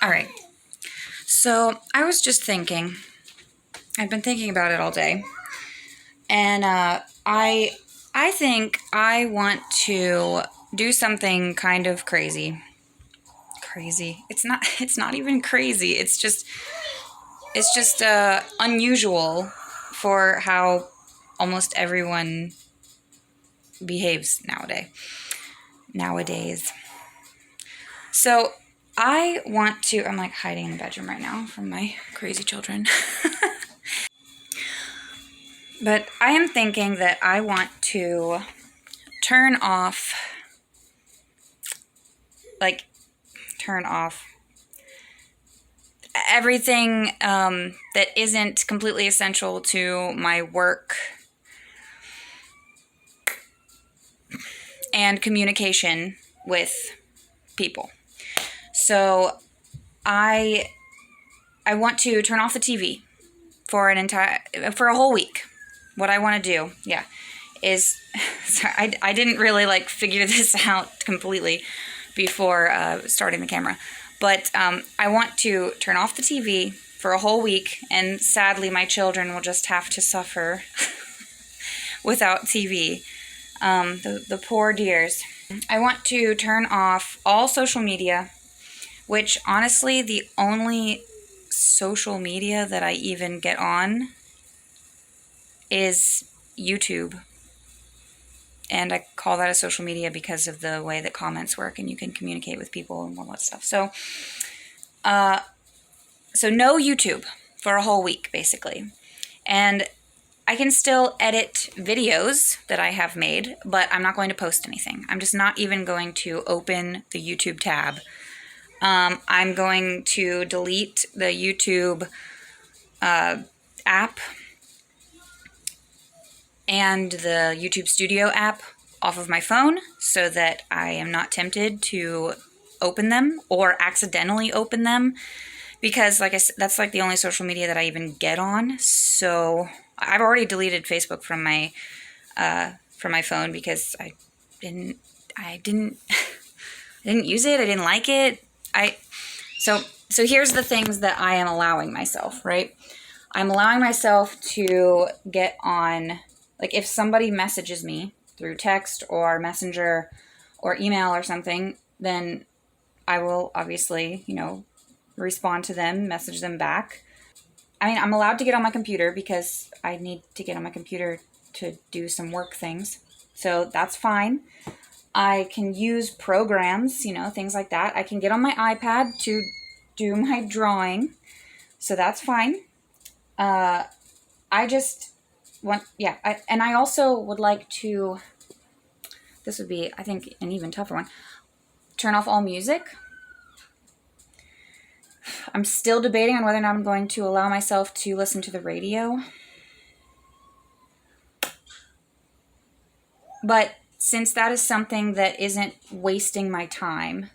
All right. So I was just thinking. I've been thinking about it all day, and I think I want to do something kind of crazy. Crazy. It's not. It's not even crazy. It's just unusual for how almost everyone behaves nowadays. So I want to. I'm like hiding in the bedroom right now from my crazy children. But I am thinking that I want to turn off, turn off everything that isn't completely essential to my work and communication with people. So I want to turn off the TV for a whole week. What I want to do, is sorry, I didn't really figure this out completely before starting the camera, but I want to turn off the TV for a whole week, and sadly my children will just have to suffer without TV. The poor dears. I want to turn off all social media, which honestly the only social media that I even get on is YouTube. And I call that a social media because of the way that comments work and you can communicate with people and all that stuff. So no YouTube for a whole week, basically. And I can still edit videos that I have made, but I'm not going to post anything. I'm just not even going to open the YouTube tab. I'm going to delete the YouTube app and the YouTube Studio app off of my phone so that I am not tempted to open them or accidentally open them, because like I said, that's like the only social media that I even get on. So I've already deleted Facebook from my phone because I didn't use it. I didn't like it. So here's the things that I am allowing myself, right? I'm allowing myself to get on. Like if somebody messages me through text or messenger or email or something, then I will obviously, respond to them, message them back. I mean, I'm allowed to get on my computer because I need to get on my computer to do some work things. So that's fine. I can use programs, things like that. I can get on my iPad to do my drawing. So that's fine. And I also would like to, this would be, I think, an even tougher one, turn off all music. I'm still debating on whether or not I'm going to allow myself to listen to the radio. But since that is something that isn't wasting my time,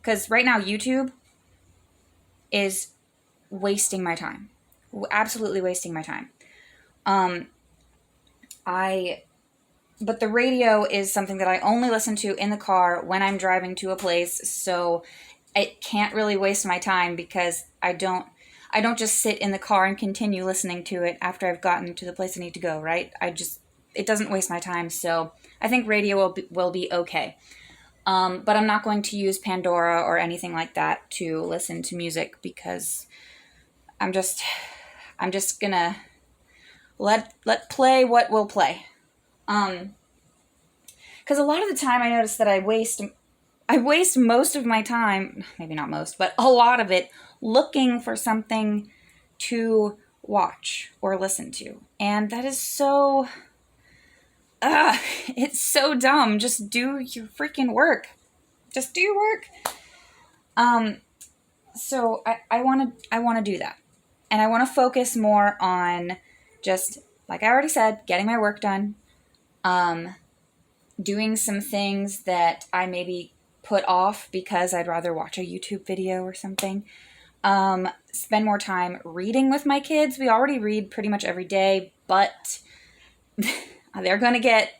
because right now YouTube is wasting my time, absolutely wasting my time. But the radio is something that I only listen to in the car when I'm driving to a place, so it can't really waste my time because I don't just sit in the car and continue listening to it after I've gotten to the place I need to go, right? It doesn't waste my time, so I think radio will be okay. But I'm not going to use Pandora or anything like that to listen to music because I'm just gonna let play what will play. Because a lot of the time I notice that I waste most of my time, maybe not most, but a lot of it, looking for something to watch or listen to. And that is so, it's so dumb. Just do your freaking work. Just do your work. So I want to do that. And I want to focus more on just, like I already said, getting my work done. Doing some things that I maybe put off because I'd rather watch a YouTube video or something. Spend more time reading with my kids. We already read pretty much every day, but they're gonna get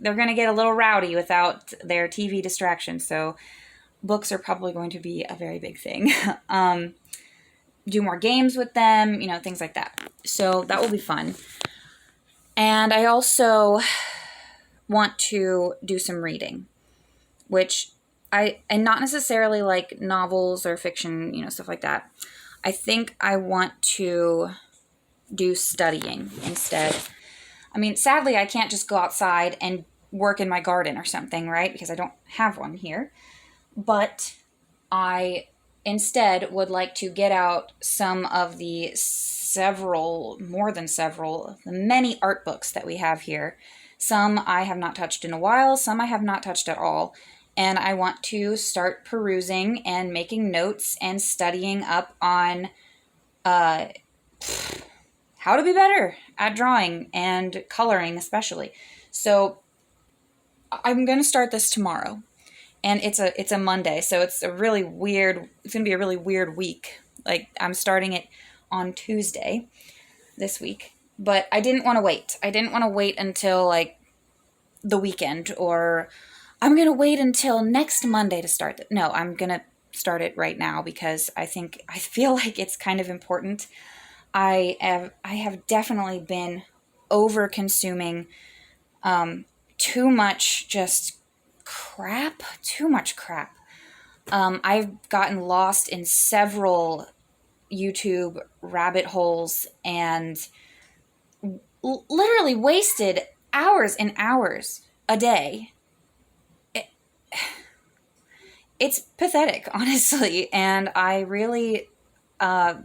a little rowdy without their TV distraction. So books are probably going to be a very big thing. Do more games with them, things like that. So that will be fun. And I also want to do some reading, which and not necessarily like novels or fiction, stuff like that. I think I want to do studying instead. I mean, sadly, I can't just go outside and work in my garden or something, right? Because I don't have one here. But I instead would like to get out some of the many art books that we have here. Some I have not touched in a while, some I have not touched at all. And I want to start perusing and making notes and studying up on how to be better at drawing and coloring especially. So I'm going to start this tomorrow. And it's a Monday, so it's going to be a really weird week. Like, I'm starting it on Tuesday this week. But I didn't want to wait. I didn't want to wait until, like, the weekend, or I'm going to wait until next Monday to start it. No, I'm going to start it right now because I feel like it's kind of important. I have definitely been over-consuming too much crap. I've gotten lost in several YouTube rabbit holes and literally wasted hours and hours a day. It's pathetic, honestly, and I really, I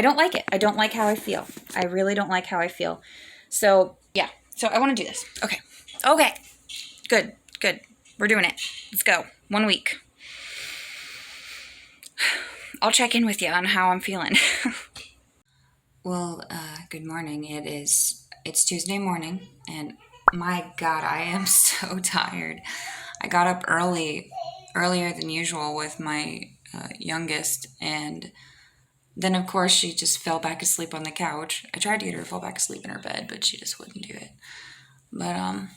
don't like it. I don't like how I feel. I really don't like how I feel. So, yeah. So I want to do this. Okay. Good. We're doing it. Let's go. 1 week. I'll check in with you on how I'm feeling. Well, good morning. It's Tuesday morning, and my God, I am so tired. I got up earlier than usual with my youngest, and then, of course, she just fell back asleep on the couch. I tried to get her to fall back asleep in her bed, but she just wouldn't do it. But,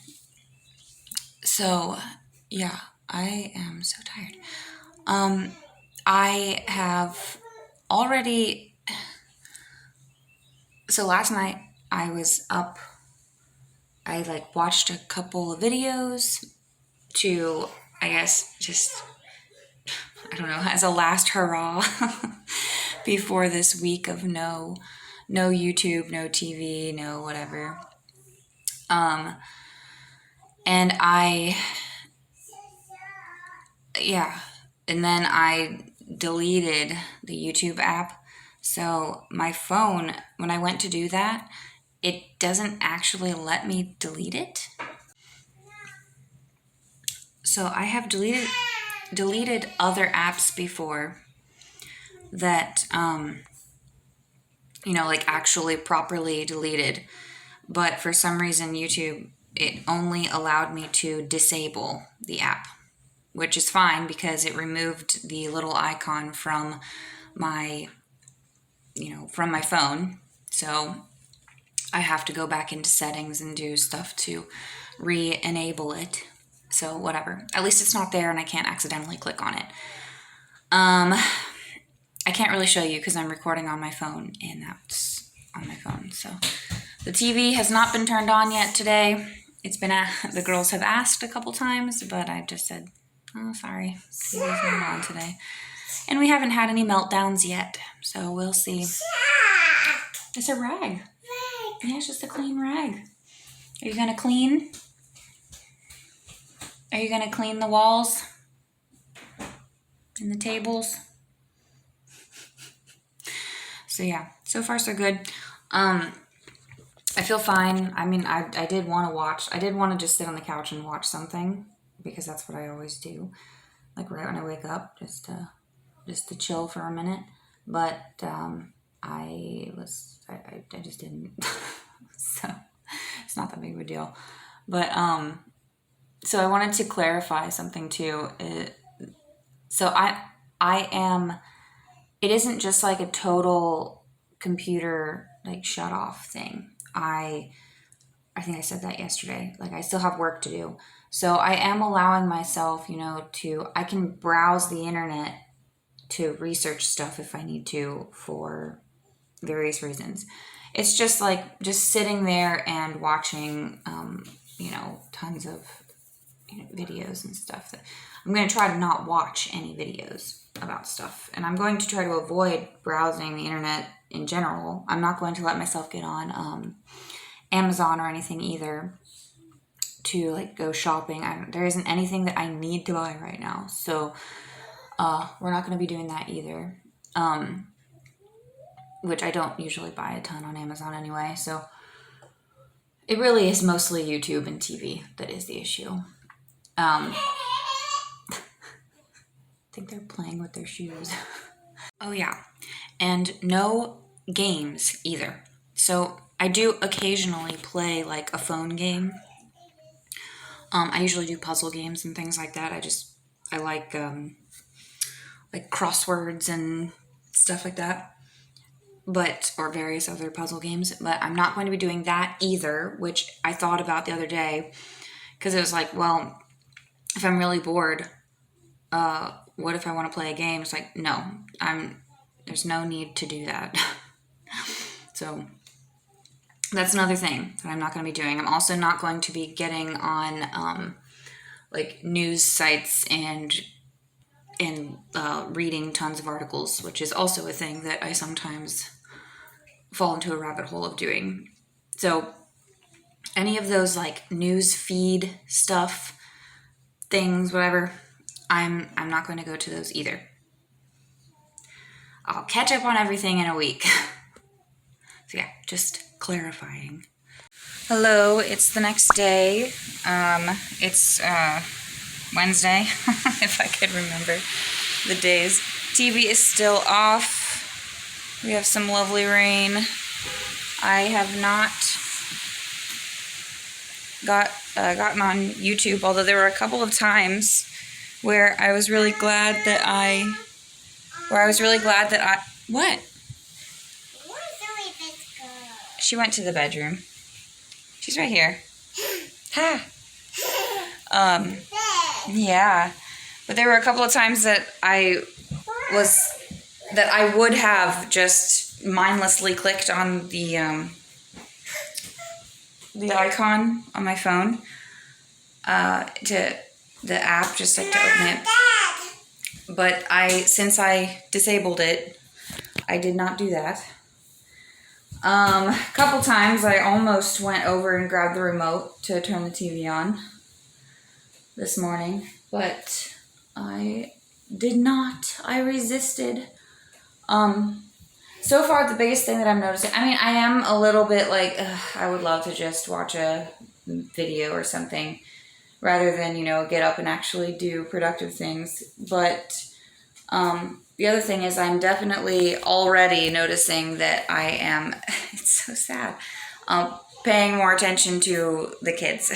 so, yeah, I am so tired. I have already... So last night, I was up. I, watched a couple of videos to, I guess, I don't know, as a last hurrah before this week of no YouTube, no TV, no whatever. And and then I deleted the YouTube app. So my phone, when I went to do that, it doesn't actually let me delete it. So I have deleted other apps before that, actually properly deleted. But for some reason, YouTube, it only allowed me to disable the app, which is fine because it removed the little icon from my phone. So I have to go back into settings and do stuff to re-enable it. So whatever. At least it's not there and I can't accidentally click on it. I can't really show you because I'm recording on my phone and that's on my phone. So the TV has not been turned on yet today. It's been the girls have asked a couple times, but I've just said, oh, sorry, TV's not on today. And we haven't had any meltdowns yet, so we'll see. It's a rag. Yeah, it's just a clean rag. Are you going to clean? Are you going to clean the walls? And the tables? So yeah, so far so good. I feel fine. I mean, I did want to watch. I did want to just sit on the couch and watch something because that's what I always do. Like right when I wake up, just to chill for a minute. But I just didn't. So it's not that big of a deal. But so I wanted to clarify something too. So I am. It isn't just like a total computer shut off thing. I think I said that yesterday. I still have work to do, So I am allowing myself, I can browse the internet to research stuff if I need to for various reasons. It's just like just sitting there and watching, tons of videos and stuff. That I'm going to try to not watch any videos about stuff, and I'm going to try to avoid browsing the internet in general. I'm not going to let myself get on Amazon or anything either to like go shopping. There isn't anything that I need to buy right now, so we're not going to be doing that either. Which I don't usually buy a ton on Amazon anyway, so it really is mostly YouTube and TV that is the issue. I think they're playing with their shoes. Oh yeah, and no games either. So I do occasionally play like a phone game. I usually do puzzle games and things like that. I like crosswords and stuff like that. Or various other puzzle games, but I'm not going to be doing that either, which I thought about the other day, because it was like, well, if I'm really bored, what if I want to play a game? It's like, no, there's no need to do that. So that's another thing that I'm not going to be doing. I'm also not going to be getting on news sites and reading tons of articles, which is also a thing that I sometimes fall into a rabbit hole of doing. So any of those like news feed stuff, things, whatever, I'm not going to go to those either. I'll catch up on everything in a week. So yeah, just clarifying. Hello, it's the next day. It's Wednesday, if I could remember the days. TV is still off. We have some lovely rain. I have not gotten on YouTube, although there were a couple of times where I was really glad that I what? She went to the bedroom. She's right here. Ha. Yeah. But there were a couple of times that I would have just mindlessly clicked on the icon on my phone to the app, just like to open it. But since I disabled it, I did not do that. A couple times I almost went over and grabbed the remote to turn the TV on this morning, but I did not. I resisted. So far, the biggest thing that I'm noticing, I am a little bit like, I would love to just watch a video or something rather than, get up and actually do productive things. But the other thing is I'm definitely already noticing that I am, it's so sad, paying more attention to the kids.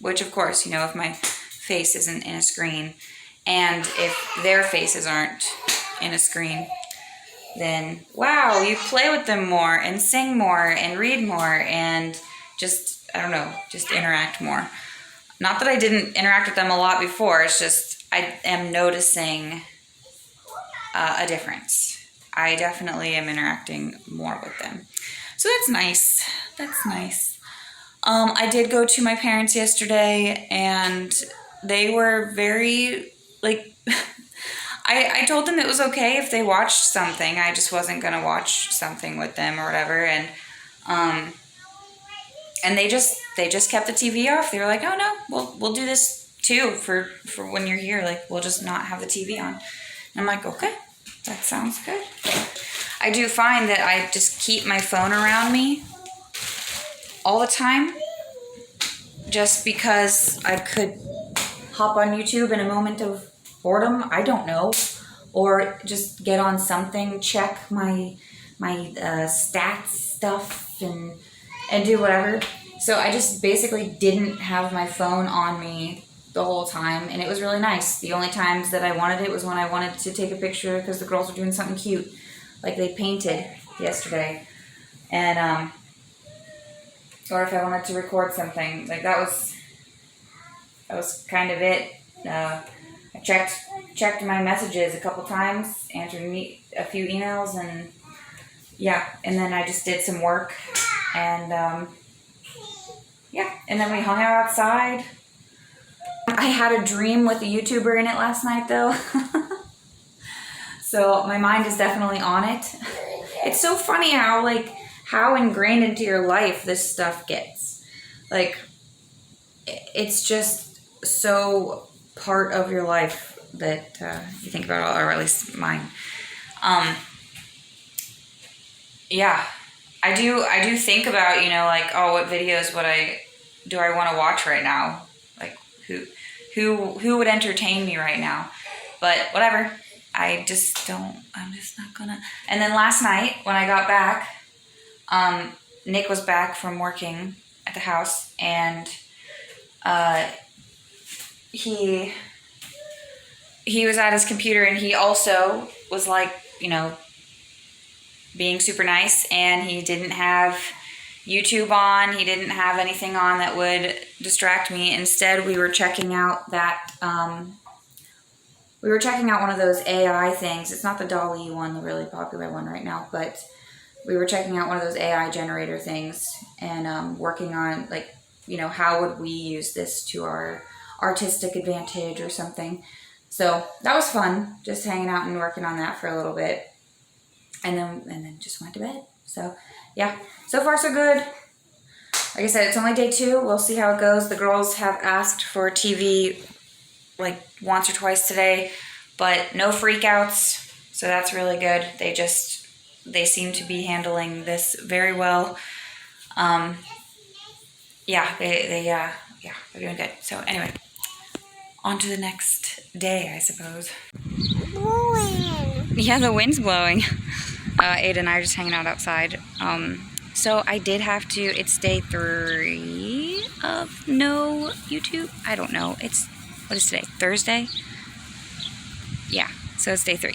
Which, of course, if my face isn't in a screen and if their faces aren't in a screen, then, wow, you play with them more and sing more and read more and just interact more. Not that I didn't interact with them a lot before, it's just I am noticing a difference. I definitely am interacting more with them. So that's nice. That's nice. I did go to my parents yesterday, and they were very, I told them it was okay if they watched something. I just wasn't going to watch something with them or whatever. And they just kept the TV off. They were like, oh no, we'll do this too for when you're here. Like, we'll just not have the TV on. And I'm like, okay, that sounds good. I do find that I just keep my phone around me all the time just because I could hop on YouTube in a moment of boredom, I don't know, or just get on something, check my stats stuff and do whatever. So I just basically didn't have my phone on me the whole time, and it was really nice. The only times that I wanted it was when I wanted to take a picture because the girls were doing something cute, like they painted yesterday, and or if I wanted to record something, like that was that was kind of it. I checked my messages a couple times, answered a few emails, and yeah, and then I just did some work, and yeah, and then we hung out outside. I had a dream with a YouTuber in it last night, though. So my mind is definitely on it. It's so funny how ingrained into your life this stuff gets. Like, it's just so part of your life that you think about it, or at least mine. Yeah, I do think about, like, oh, what videos do I want to watch right now? Like, who would entertain me right now? But whatever. I'm just not gonna. And then last night when I got back, Nick was back from working at the house, and he was at his computer, and he also was like, being super nice, and he didn't have YouTube on. He didn't have anything on that would distract me. Instead, we were checking out one of those AI things. It's not the DALL-E one, the really popular one right now, but we were checking out one of those AI generator things, and working on, like, how would we use this to our artistic advantage or something. So that was fun, just hanging out and working on that for a little bit. And then just went to bed. So yeah, so far so good. Like I said, it's only day 2. We'll see how it goes. The girls have asked for TV like once or twice today, but no freakouts. So that's really good. They seem to be handling this very well. Yeah, they're doing good. So anyway, on to the next day, I suppose. Blowing. Yeah, the wind's blowing. Ada and I are just hanging out outside. So I did have to, it's day 3 of no YouTube. I don't know. What is today? Thursday? Yeah, so it's day 3.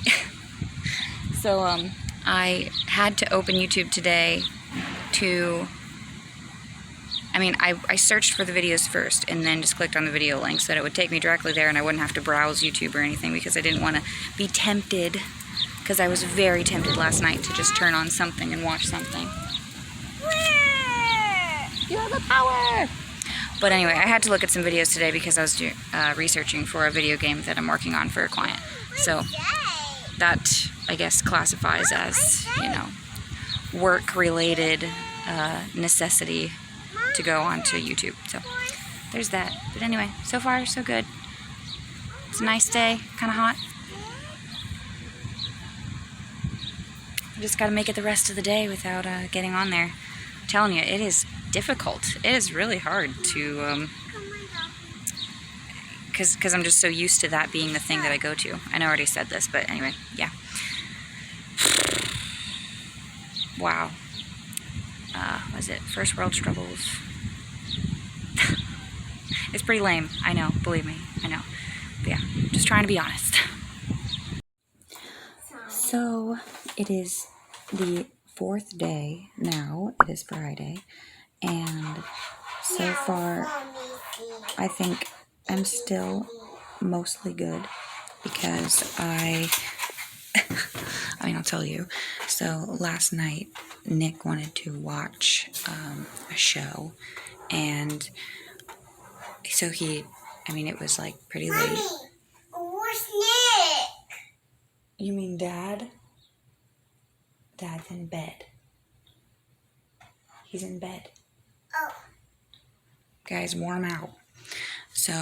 So I had to open YouTube today I searched for the videos first and then just clicked on the video link so that it would take me directly there and I wouldn't have to browse YouTube or anything, because I didn't want to be tempted, because I was very tempted last night to just turn on something and watch something. You have the power! But anyway, I had to look at some videos today because I was researching for a video game that I'm working on for a client. So that, I guess, classifies as, work-related necessity to go onto YouTube. So there's that. But anyway, so far so good. It's a nice day, kind of hot. I just got to make it the rest of the day without getting on there. I'm telling you, it is difficult. It is really hard to, because I'm just so used to that being the thing that I go to. I know I already said this, but anyway, yeah. Wow. What is it? First world struggles. It's pretty lame. I know. Believe me. I know. But yeah, just trying to be honest. So it is the 4th day now. It is Friday. And so far, I think I'm still mostly good, because I'll tell you. So last night, Nick wanted to watch a show, and so it was like pretty late. Mommy, where's Nick? You mean Dad? Dad's in bed. He's in bed. Oh. Guys, warm out. So,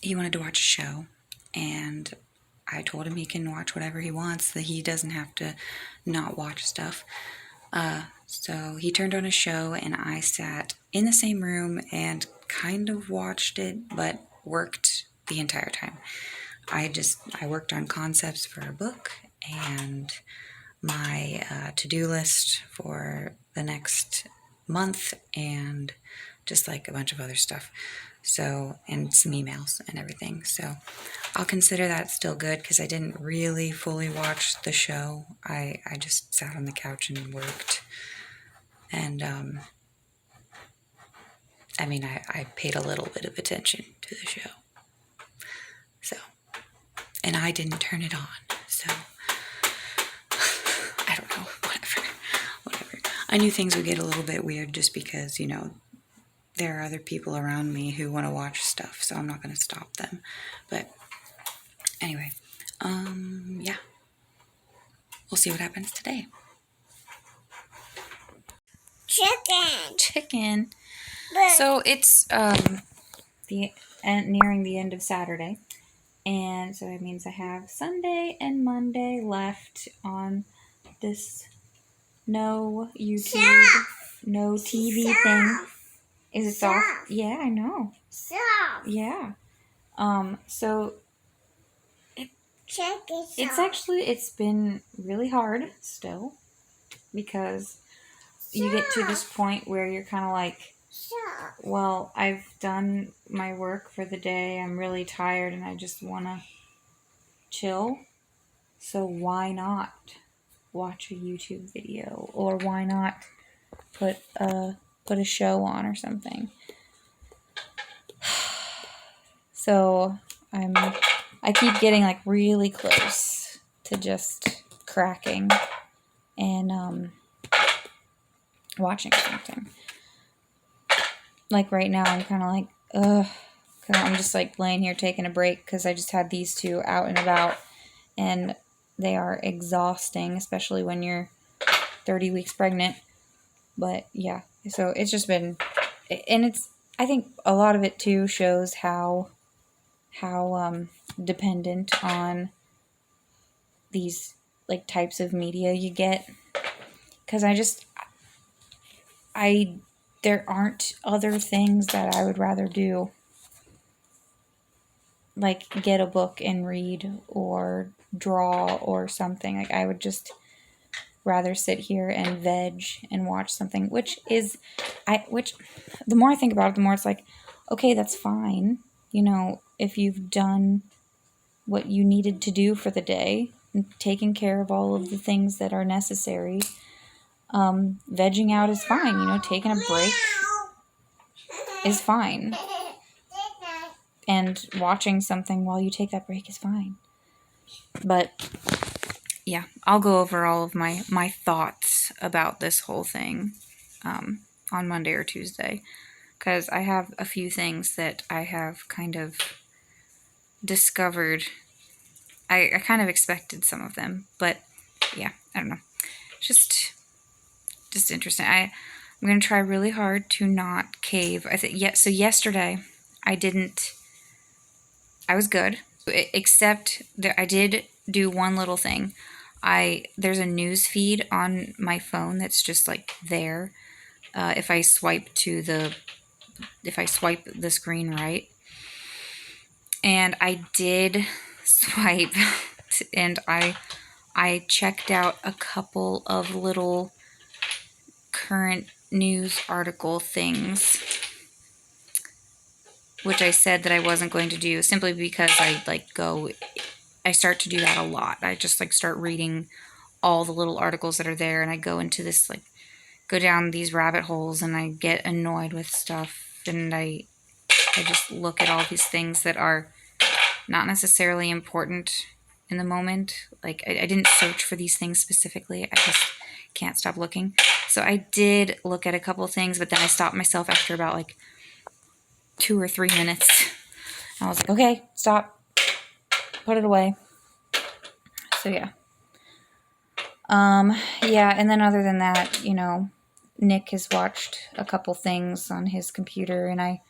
he wanted to watch a show, and I told him he can watch whatever he wants, that he doesn't have to not watch stuff. So he turned on a show, and I sat in the same room and kind of watched it, but worked the entire time. I worked on concepts for a book and my to-do list for the next month, and just like a bunch of other stuff. So, and some emails and everything. So I'll consider that still good, because I didn't really fully watch the show. I just sat on the couch and worked. And I mean, I paid a little bit of attention to the show. So, and I didn't turn it on. So, I don't know. Whatever. I knew things would get a little bit weird just because, you know, there are other people around me who want to watch stuff. So I'm not going to stop them. But anyway, yeah. We'll see what happens today. Chicken. So it's nearing the end of Saturday, and so that means I have Sunday and Monday left on this no YouTube, no TV thing. Is it soft? Yeah, I know. Yeah. So it's been really hard still, because you get to this point where you're kind of like, well, I've done my work for the day, I'm really tired, and I just want to chill, so why not watch a YouTube video, or why not put a show on or something? So I keep getting like really close to just cracking and watching something. Like right now, I'm kind of like, ugh, because I'm just like laying here taking a break because I just had these two out and about, and they are exhausting, especially when you're 30 weeks pregnant. But yeah, so it's just been, and it's, I think a lot of it too shows how dependent on these like types of media you get, because there aren't other things that I would rather do, like get a book and read or draw or something. Like I would just rather sit here and veg and watch something, which the more I think about it, the more it's like, okay, that's fine. You know, if you've done what you needed to do for the day and taken care of all of the things that are necessary, vegging out is fine. You know, taking a break is fine. And watching something while you take that break is fine. But yeah, I'll go over all of my thoughts about this whole thing on Monday or Tuesday, because I have a few things that I have kind of discovered. I kind of expected some of them, but yeah, I don't know. Just interesting. I'm going to try really hard to not cave. So yesterday I was good, except that I did do one little thing. There's a news feed on my phone that's just like there. If I swipe the screen right, and I did swipe, and I checked out a couple of little current news article things, which I said that I wasn't going to do, simply because I start to do that a lot. I just like start reading all the little articles that are there, and I go into this go down these rabbit holes, and I get annoyed with stuff, and I just look at all these things that are not necessarily important in the moment. Like I didn't search for these things specifically. I just can't stop looking. So I did look at a couple things, but then I stopped myself after about like 2 or 3 minutes. I was like, okay, stop, put it away. So yeah. Yeah, and then other than that, you know, Nick has watched a couple things on his computer, and I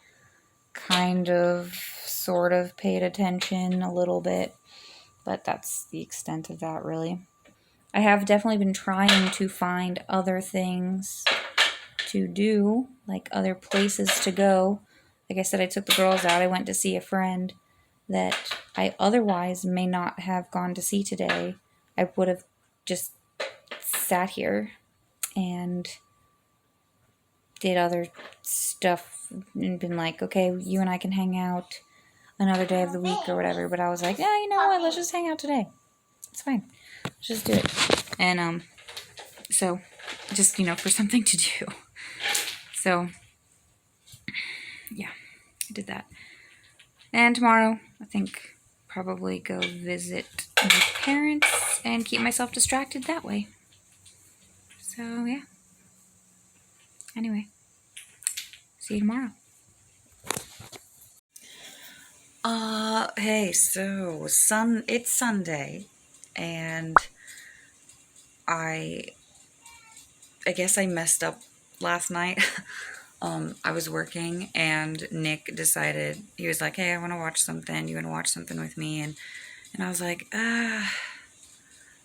kind of sort of paid attention a little bit, but that's the extent of that, really. I have definitely been trying to find other things to do, like other places to go. Like I said, I took the girls out. I went to see a friend that I otherwise may not have gone to see today. I would have just sat here and did other stuff and been like, okay, you and I can hang out another day of the week or whatever. But I was like, yeah, you know what? Let's just hang out today. It's fine. Let's just do it. And so just, you know, for something to do. So yeah, I did that. And tomorrow, I think probably go visit my parents and keep myself distracted that way. So, yeah. Anyway, see you tomorrow. Hey, so it's Sunday, and I guess I messed up last night. I was working, and Nick decided, he was like, hey, I want to watch something. You want to watch something with me? And I was like, I'm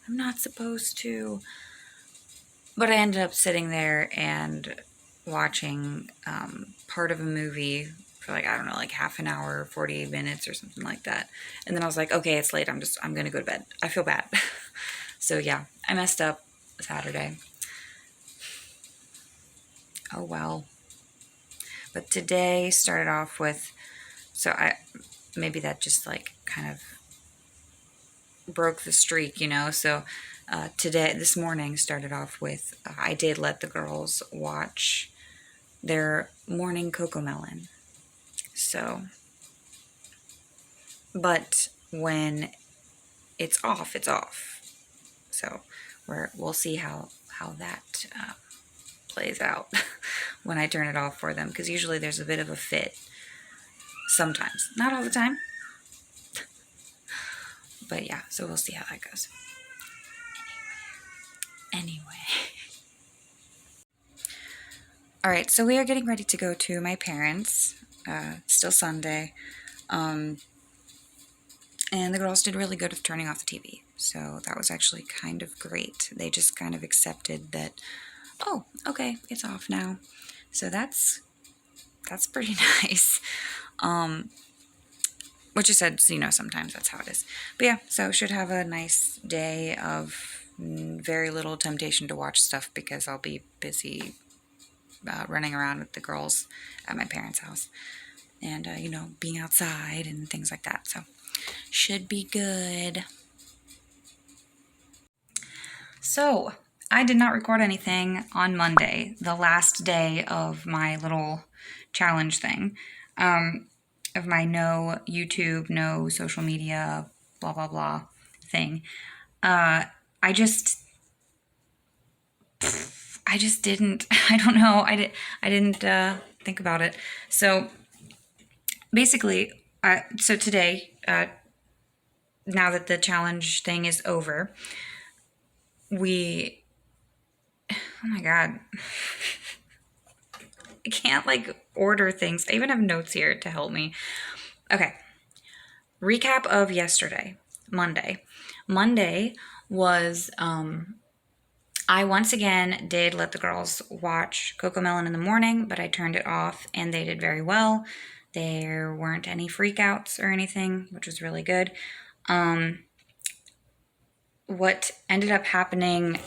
not supposed to. But I ended up sitting there and watching part of a movie for like, I don't know, like half an hour, 48 minutes or something like that. And then I was like, okay, it's late. I'm going to go to bed. I feel bad. So yeah, I messed up Saturday. Oh well. But today started off with, maybe that just like kind of broke the streak, you know? So this morning started off with, I did let the girls watch their morning Cocomelon. So, but when it's off, it's off. So we'll see how that plays out when I turn it off for them, because usually there's a bit of a fit. Sometimes, not all the time. But yeah, so we'll see how that goes. Anyway. All right, so we are getting ready to go to my parents. Still Sunday. And the girls did really good with turning off the TV. So that was actually kind of great. They just kind of accepted that, oh, okay, it's off now. So that's pretty nice. Which I said, you know, sometimes that's how it is. But yeah, so should have a nice day of very little temptation to watch stuff, because I'll be busy running around with the girls at my parents' house. And, you know, being outside and things like that. So should be good. So I did not record anything on Monday, the last day of my little challenge thing, of my no YouTube, no social media, blah, blah, blah thing. I just didn't, I don't know, I didn't think about it. So basically, so today, now that the challenge thing is over, oh my God, I can't like order things. I even have notes here to help me. Okay. Recap of yesterday, Monday. Monday was, I once again did let the girls watch Cocomelon in the morning, but I turned it off and they did very well. There weren't any freakouts or anything, which was really good. What ended up happening,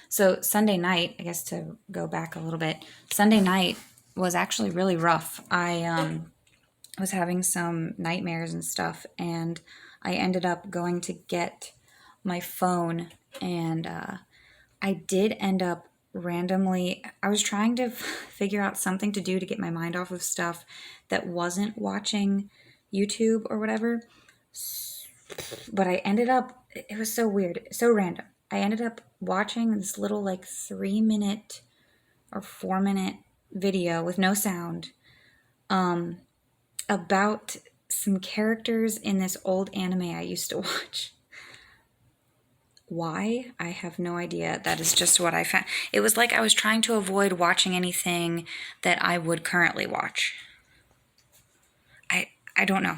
so Sunday night, I guess to go back a little bit, Sunday night was actually really rough. I was having some nightmares and stuff, and I ended up going to get my phone, and I did end up randomly, I was trying to figure out something to do to get my mind off of stuff that wasn't watching YouTube or whatever, but I ended up, it was so weird, so random. I ended up watching this little like 3-minute or 4-minute video with no sound about some characters in this old anime I used to watch. Why? I have no idea. That is just what I found. It was like I was trying to avoid watching anything that I would currently watch. I don't know.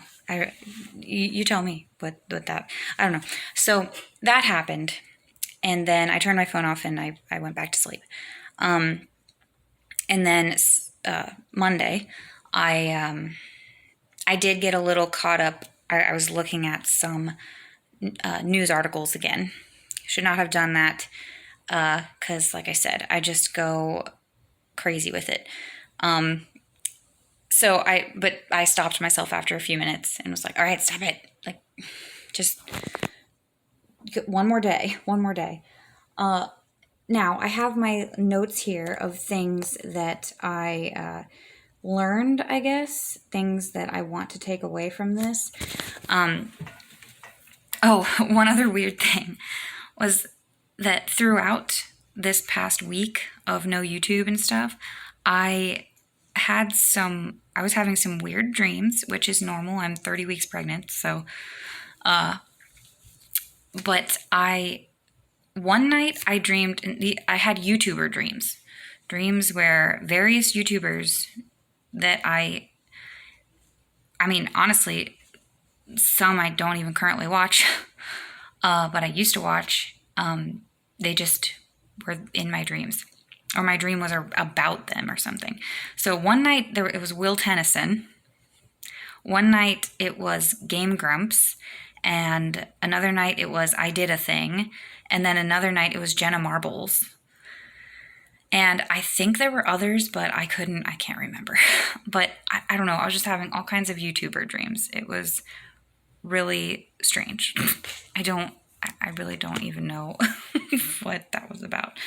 You tell me what that, I don't know. So that happened, and then I turned my phone off and I went back to sleep. And then Monday, I did get a little caught up. I was looking at some news articles again. Should not have done that, because like I said, I just go crazy with it. But I stopped myself after a few minutes and was like, all right, stop it. Like, just one more day. Now I have my notes here of things that I learned, I guess, things that I want to take away from this. Oh, one other weird thing was that throughout this past week of no YouTube and stuff, I was having some weird dreams, which is normal. I'm 30 weeks pregnant, so, but one night I dreamed, I had YouTuber dreams where various YouTubers that I mean, honestly, some I don't even currently watch, but I used to watch, they just were in my dreams. Or my dream was about them or something. So one night it was Will Tennyson. One night it was Game Grumps. And another night it was I Did a Thing. And then another night it was Jenna Marbles. And I think there were others, but I can't remember. But I don't know. I was just having all kinds of YouTuber dreams. It was really strange. I really don't even know what that was about.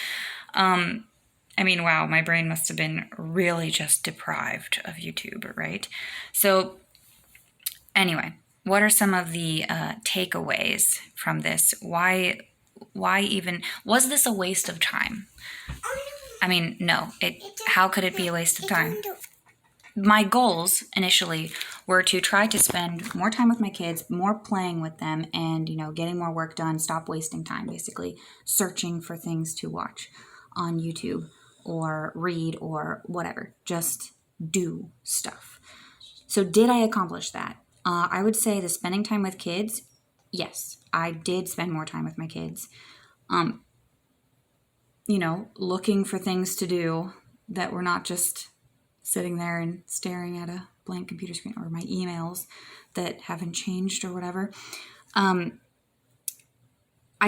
I mean, wow, my brain must have been really just deprived of YouTube, right? So anyway, what are some of the takeaways from this? Why even, was this a waste of time? I mean, no, how could it be a waste of time? My goals initially were to try to spend more time with my kids, more playing with them, and, getting more work done, stop wasting time, basically searching for things to watch on YouTube or read or whatever. Just do stuff. So did I accomplish that? I would say the spending time with kids, yes, I did spend more time with my kids. Looking for things to do that were not just sitting there and staring at a blank computer screen, or my emails that haven't changed or whatever. I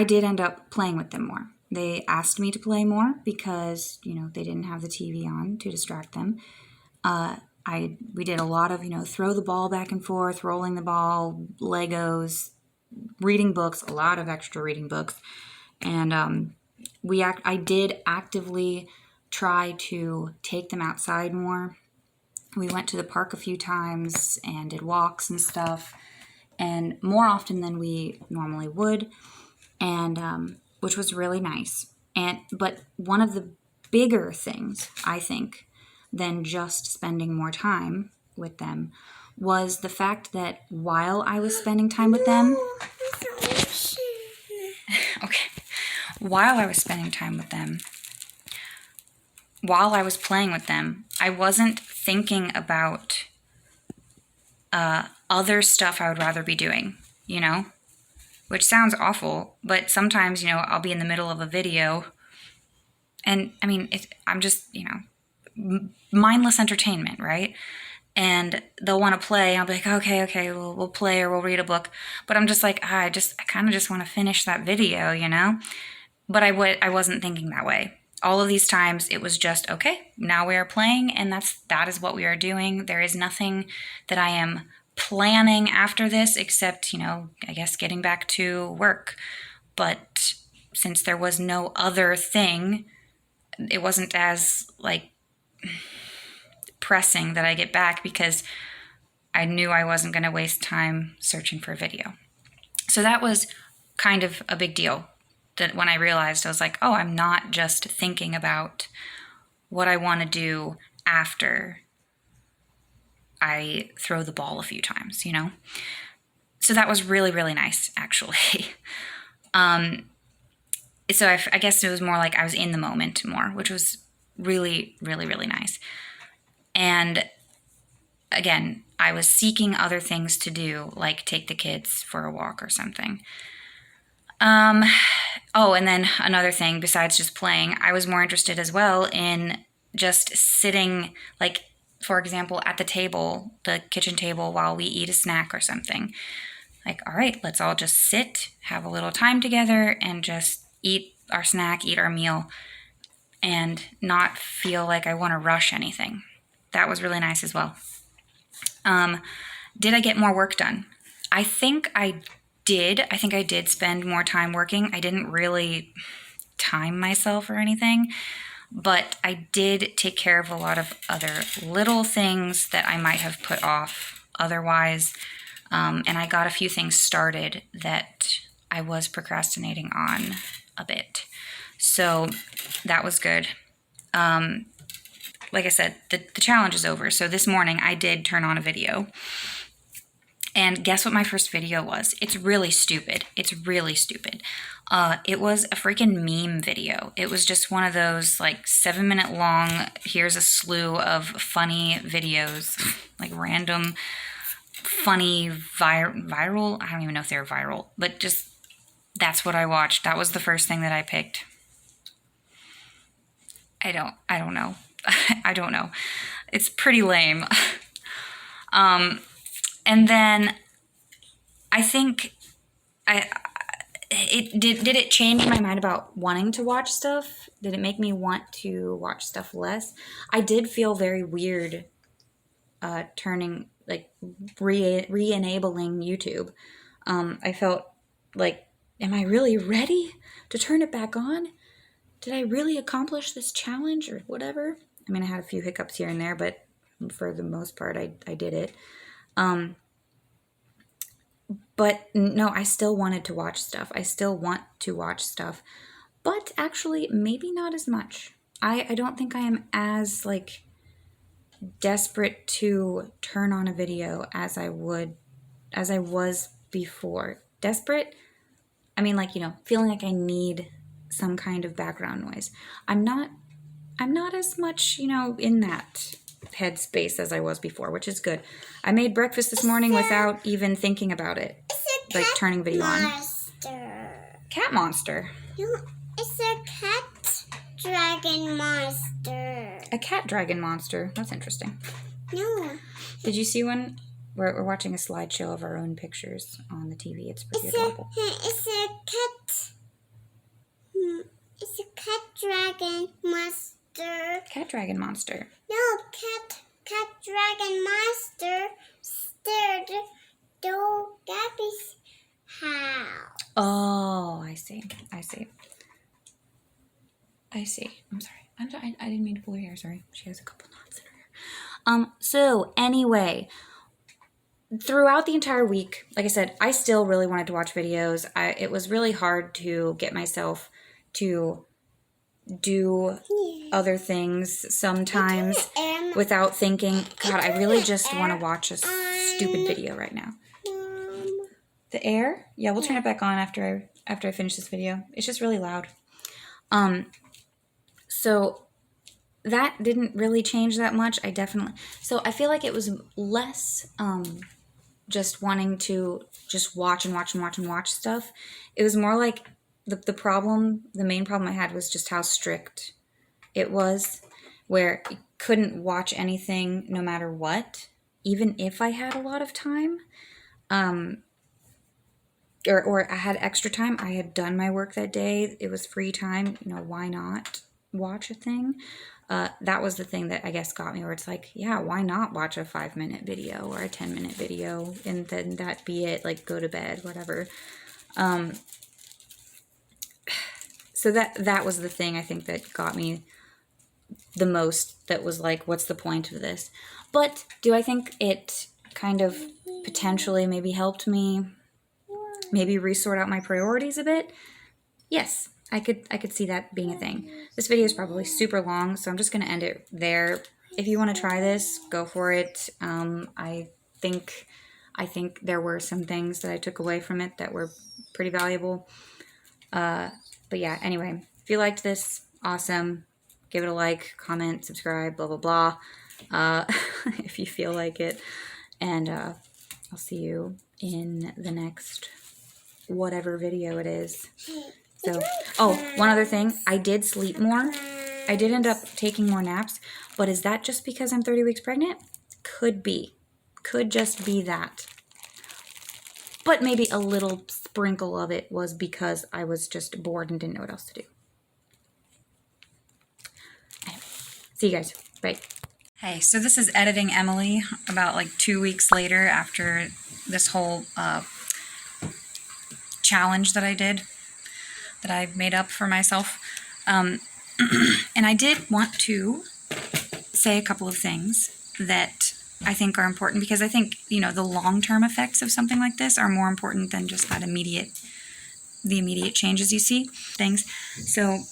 did end up playing with them more. They asked me to play more because, they didn't have the TV on to distract them. We did a lot of, throw the ball back and forth, rolling the ball, Legos, reading books, a lot of extra reading books. And I did actively try to take them outside more. We went to the park a few times and did walks and stuff, and more often than we normally would, and which was really nice. But one of the bigger things, I think, than just spending more time with them was the fact that while I was spending time with them, while I was spending time with them, while I was playing with them, I wasn't thinking about other stuff I would rather be doing, which sounds awful, but sometimes, I'll be in the middle of a video and I mean, I'm just, mindless entertainment, right? And they'll want to play. I'll be like, okay, we'll play or we'll read a book. But I'm just like, I kind of just want to finish that video, But I wasn't thinking that way. All of these times it was just, okay, now we are playing, and that is what we are doing. There is nothing that I am planning after this except, I guess getting back to work. But since there was no other thing, it wasn't as pressing that I get back because I knew I wasn't going to waste time searching for a video. So that was kind of a big deal. That when I realized, I was like, oh, I'm not just thinking about what I want to do after I throw the ball a few times, So that was really, really nice, actually. So I guess it was more like I was in the moment more, which was really, really, really nice. And again, I was seeking other things to do, like take the kids for a walk or something. And then another thing besides just playing, I was more interested as well in just sitting, for example, at the table, the kitchen table, while we eat a snack or something. All right, let's all just sit, have a little time together, and just eat our snack, eat our meal, and not feel like I want to rush anything. That was really nice as well. Did I get more work done? I think I did. I think I did spend more time working. I didn't really time myself or anything. but I did take care of a lot of other little things that I might have put off otherwise. And I got a few things started that I was procrastinating on a bit. So that was good. Like I said, the challenge is over. So this morning I did turn on a video. And guess what my first video was? It's really stupid. It's really stupid. It was a freaking meme video. It was just one of those like 7-minute long, here's a slew of funny videos, like random funny viral. I don't even know if they're viral, but just that's what I watched. That was the first thing that I picked. I don't know. I don't know. It's pretty lame. And then I think did it change my mind about wanting to watch stuff? Did it make me want to watch stuff less? I did feel very weird turning, like, re-enabling YouTube. I felt like, am I really ready to turn it back on? Did I really accomplish this challenge or whatever? I mean, I had a few hiccups here and there, but for the most part, I did it. But no, I still wanted to watch stuff. I still want to watch stuff, but actually maybe not as much. I don't think I am as like desperate to turn on a video as I was before. Desperate? I mean, like, feeling like I need some kind of background noise. I'm not as much, in that headspace as I was before, which is good. I made breakfast this morning without even thinking about it, like turning video on. Cat monster. No, it's a cat dragon monster. A cat dragon monster. That's interesting. No. Did you see one? We're watching a slideshow of our own pictures on the TV. It's pretty adorable. It's a cat. It's a cat dragon monster. Cat dragon monster. No, cat dragon monster stared to Gabby's house. Oh, I see. I'm sorry. I didn't mean to pull her hair. Sorry. She has a couple knots in her hair. So anyway, throughout the entire week, like I said, I still really wanted to watch videos. It was really hard to get myself to do other things sometimes without thinking, God, I really just want to watch a stupid video right now. The air? Yeah, we'll turn it back on after I finish this video. It's just really loud. So that didn't really change that much. So I feel like it was less just wanting to just watch stuff. It was more like the main problem I had was just how strict it was, where I couldn't watch anything no matter what, even if I had a lot of time. Or I had extra time. I had done my work that day. It was free time. Why not watch a thing? That was the thing that I guess got me, where it's like, yeah, why not watch a 5-minute video or a 10-minute video and then that be it, like go to bed, whatever. So that was the thing I think that got me the most, that was like, what's the point of this? But do I think it kind of potentially maybe helped me maybe resort out my priorities a bit? Yes, I could see that being a thing. This video is probably super long, so I'm just going to end it there. If you want to try this, go for it. I think there were some things that I took away from it that were pretty valuable. But yeah, anyway, if you liked this, awesome. Give it a like, comment, subscribe, blah, blah, blah, if you feel like it. And I'll see you in the next whatever video it is. So, one other thing. I did sleep more. I did end up taking more naps. But is that just because I'm 30 weeks pregnant? Could be. Could just be that. But maybe a little sprinkle of it was because I was just bored and didn't know what else to do. Anyway, see you guys. Bye. Hey, so this is Editing Emily about like 2 weeks later after this whole challenge that I did, that I made up for myself. And I did want to say a couple of things that I think are important, because I think, the long-term effects of something like this are more important than just the immediate changes you see, things. So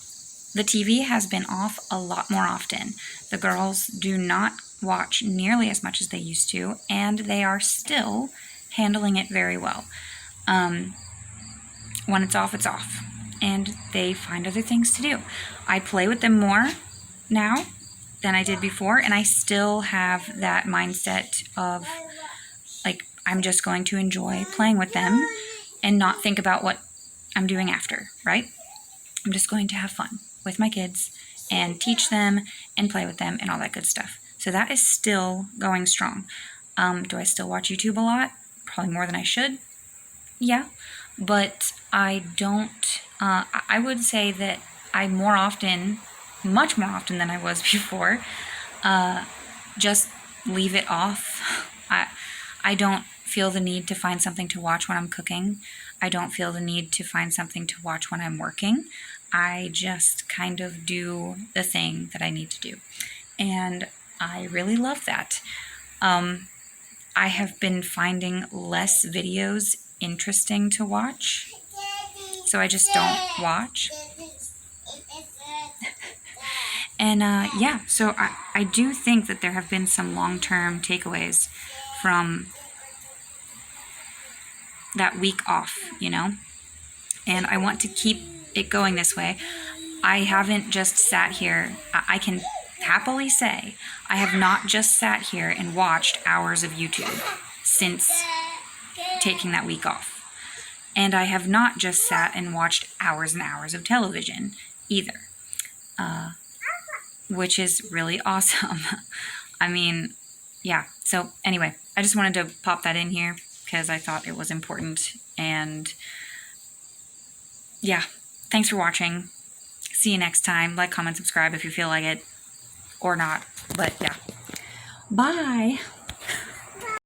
the TV has been off a lot more often. The girls do not watch nearly as much as they used to, and they are still handling it very well. When it's off, and they find other things to do. I play with them more now than I did before, and I still have that mindset of, like, I'm just going to enjoy playing with them and not think about what I'm doing after, right? I'm just going to have fun with my kids and teach them and play with them and all that good stuff. So that is still going strong. Do I still watch YouTube a lot? Probably more than I should. Yeah. But I don't, I would say that I much more often than I was before, just leave it off. I don't feel the need to find something to watch when I'm cooking. I don't feel the need to find something to watch when I'm working. I just kind of do the thing that I need to do. And I really love that. I have been finding less videos interesting to watch, so I just don't watch. And yeah, so I do think that there have been some long-term takeaways from that week off, and I want to keep it going this way. I haven't just sat here. I can happily say I have not just sat here and watched hours of YouTube since taking that week off. And I have not just sat and watched hours and hours of television either, which is really awesome. I mean, yeah. So anyway, I just wanted to pop that in here because I thought it was important. And yeah, thanks for watching. See you next time. Like, comment, subscribe if you feel like it, or not. But yeah. Bye.